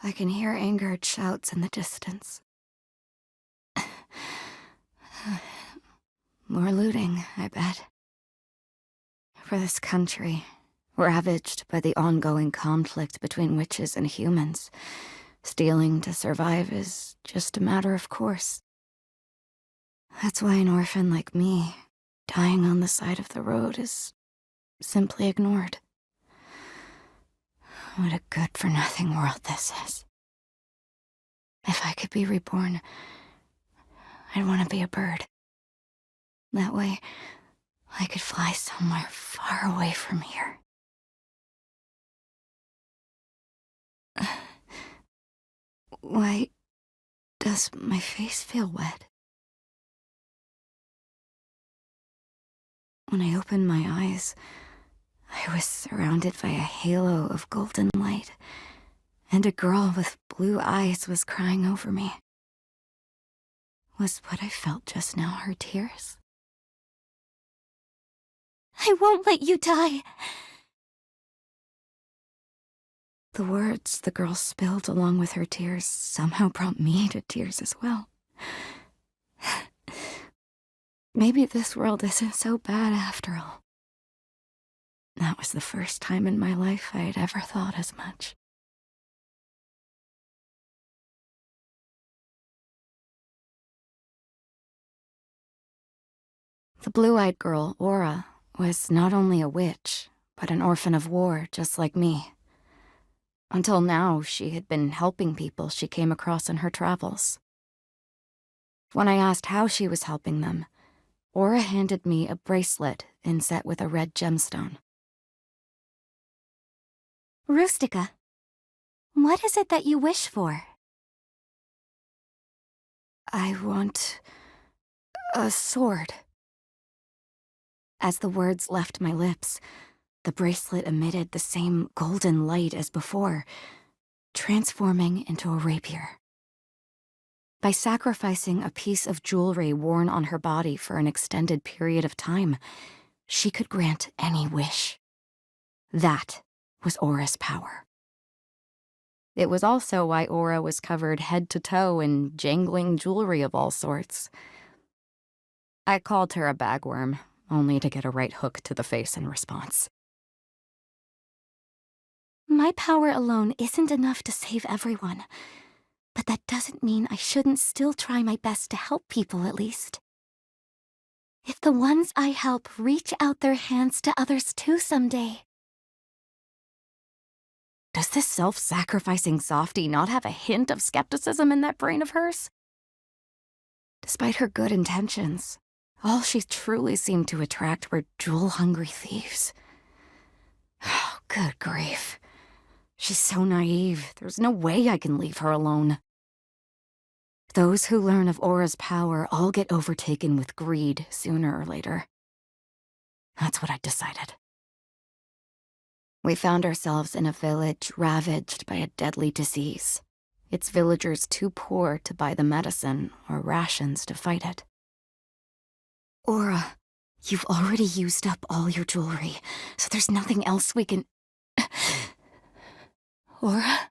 I can hear angered shouts in the distance. More looting, I bet. For this country, ravaged by the ongoing conflict between witches and humans, stealing to survive is just a matter of course. That's why an orphan like me, dying on the side of the road, is simply ignored. What a good-for-nothing world this is. If I could be reborn, I'd want to be a bird. That way, I could fly somewhere far away from here. Why does my face feel wet? When I opened my eyes, I was surrounded by a halo of golden light, and a girl with blue eyes was crying over me. Was what I felt just now her tears? I won't let you die. The words the girl spilled along with her tears somehow brought me to tears as well. Maybe this world isn't so bad after all. That was the first time in my life I had ever thought as much. The blue-eyed girl, Aura, was not only a witch, but an orphan of war just like me. Until now, she had been helping people she came across in her travels. When I asked how she was helping them, Aura handed me a bracelet inset with a red gemstone. Rustica, what is it that you wish for? I want a sword. As the words left my lips, the bracelet emitted the same golden light as before, transforming into a rapier. By sacrificing a piece of jewelry worn on her body for an extended period of time, she could grant any wish. That was Aura's power. It was also why Aura was covered head to toe in jangling jewelry of all sorts. I called her a bagworm, only to get a right hook to the face in response. My power alone isn't enough to save everyone, but that doesn't mean I shouldn't still try my best to help people at least. If the ones I help reach out their hands to others too someday. Does this self-sacrificing softie not have a hint of skepticism in that brain of hers? Despite her good intentions, all she truly seemed to attract were jewel-hungry thieves. Oh, good grief. She's so naive, there's no way I can leave her alone. Those who learn of Aura's power all get overtaken with greed sooner or later. That's what I decided. We found ourselves in a village ravaged by a deadly disease. Its villagers too poor to buy the medicine or rations to fight it. Aura, you've already used up all your jewelry, so there's nothing else we can... Aura?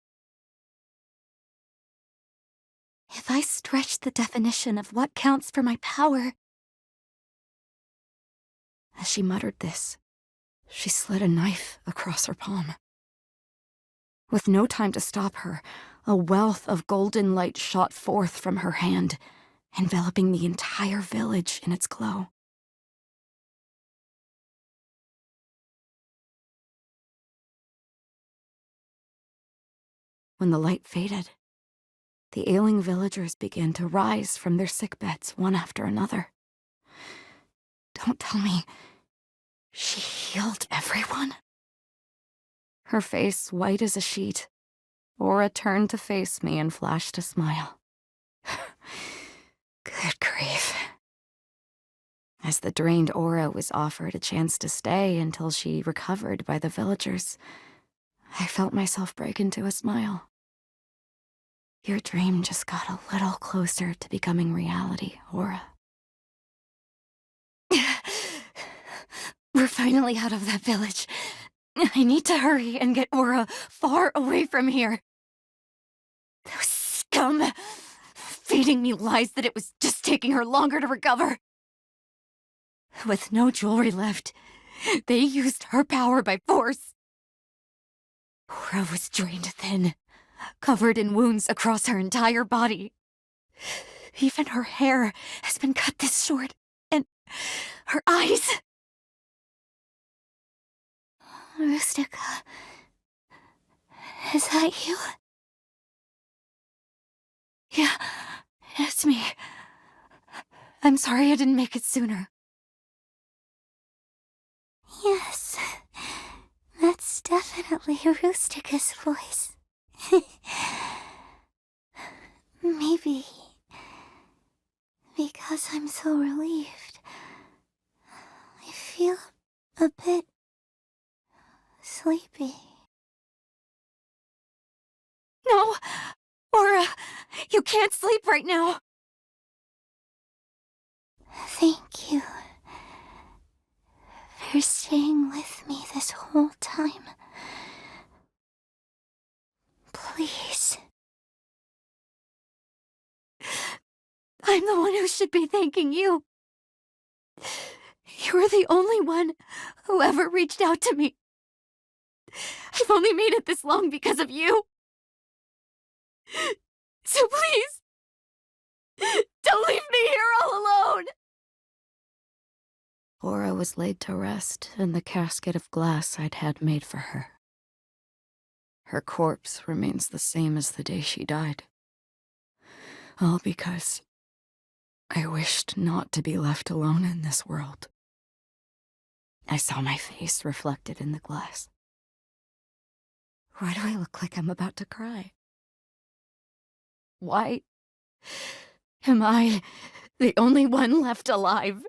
If I stretch the definition of what counts for my power... As she muttered this, she slid a knife across her palm. With no time to stop her, a wealth of golden light shot forth from her hand, enveloping the entire village in its glow. When the light faded, the ailing villagers began to rise from their sickbeds one after another. Don't tell me she healed everyone? Her face white as a sheet, Aura turned to face me and flashed a smile. Good grief. As the drained Aura was offered a chance to stay until she recovered by the villagers, I felt myself break into a smile. Your dream just got a little closer to becoming reality, Aura. We're finally out of that village. I need to hurry and get Aura far away from here. dumb, feeding me lies that it was just taking her longer to recover. With no jewelry left, they used her power by force. Aura was drained thin, covered in wounds across her entire body. Even her hair has been cut this short, and her eyes... Rustica, is that you? Yeah, it's me. I'm sorry I didn't make it sooner. Yes, that's definitely Rustica's voice. Maybe because I'm so relieved, I feel a bit sleepy. No! Aura, you can't sleep right now! Thank you for staying with me this whole time. Please. I'm the one who should be thanking you. You're the only one who ever reached out to me. I've only made it this long because of you. So please, don't leave me here all alone! Aura was laid to rest in the casket of glass I'd had made for her. Her corpse remains the same as the day she died. All because I wished not to be left alone in this world. I saw my face reflected in the glass. Why do I look like I'm about to cry? Why am I the only one left alive?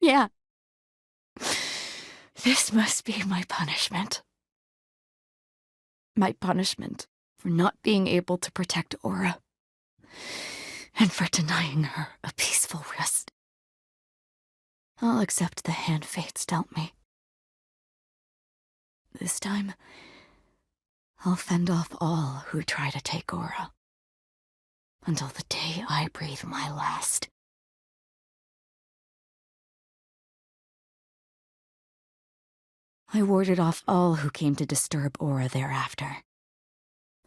Yeah. This must be my punishment. My punishment for not being able to protect Aura, and for denying her a peaceful rest. I'll accept the hand fates dealt me. This time, I'll fend off all who try to take Aura, until the day I breathe my last. I warded off all who came to disturb Aura thereafter,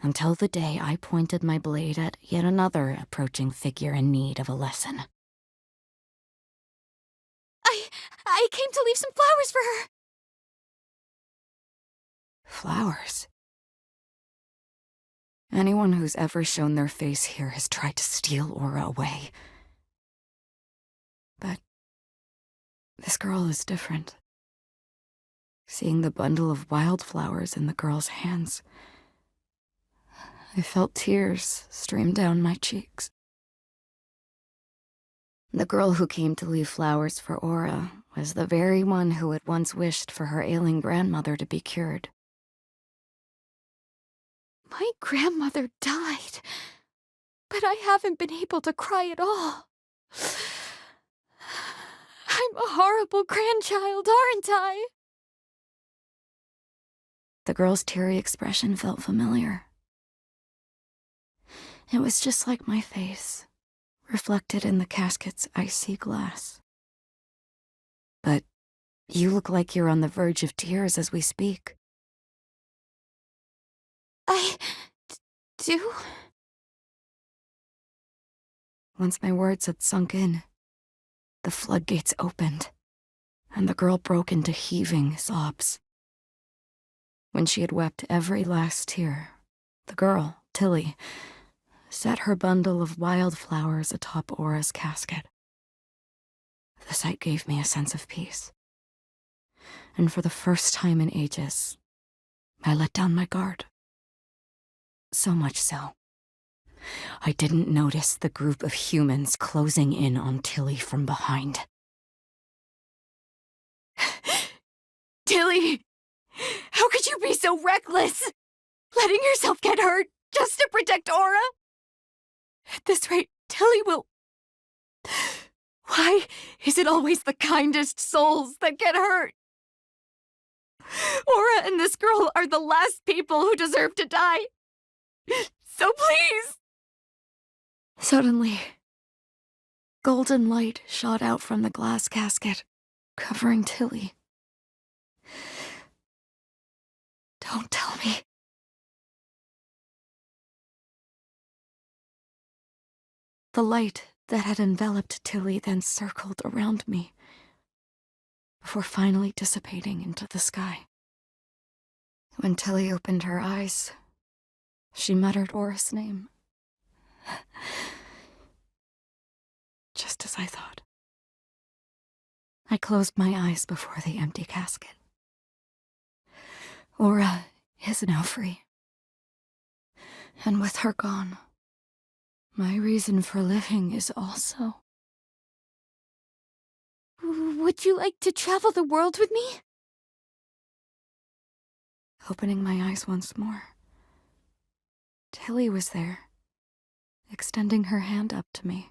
until the day I pointed my blade at yet another approaching figure in need of a lesson. I came to leave some flowers for her. Flowers? Anyone who's ever shown their face here has tried to steal Aura away. But this girl is different. Seeing the bundle of wildflowers in the girl's hands, I felt tears stream down my cheeks. The girl who came to leave flowers for Aura was the very one who had once wished for her ailing grandmother to be cured. My grandmother died, but I haven't been able to cry at all. I'm a horrible grandchild, aren't I? The girl's teary expression felt familiar. It was just like my face, reflected in the casket's icy glass. But you look like you're on the verge of tears as we speak. I do? Once my words had sunk in, the floodgates opened, and the girl broke into heaving sobs. When she had wept every last tear, the girl, Tilly, set her bundle of wildflowers atop Aura's casket. The sight gave me a sense of peace. And for the first time in ages, I let down my guard. So much so, I didn't notice the group of humans closing in on Tilly from behind. Tilly! How could you be so reckless? Letting yourself get hurt just to protect Aura? At this rate, Tilly will... Why is it always the kindest souls that get hurt? Aura and this girl are the last people who deserve to die. So please! Suddenly, golden light shot out from the glass casket, covering Tilly. Don't tell me. The light that had enveloped Tilly then circled around me, before finally dissipating into the sky. When Tilly opened her eyes, she muttered Aura's name. Just as I thought. I closed my eyes before the empty casket. Aura is now free. And with her gone, my reason for living is also. Would you like to travel the world with me? Opening my eyes once more, Tilly was there, extending her hand up to me.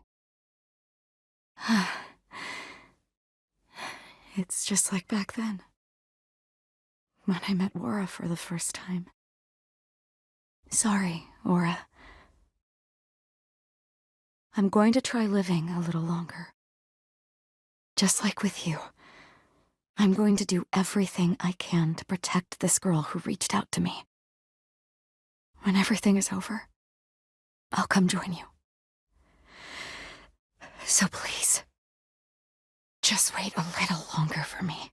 It's just like back then, when I met Aura for the first time. Sorry, Aura. I'm going to try living a little longer. Just like with you, I'm going to do everything I can to protect this girl who reached out to me. When everything is over, I'll come join you. So please, just wait a little longer for me.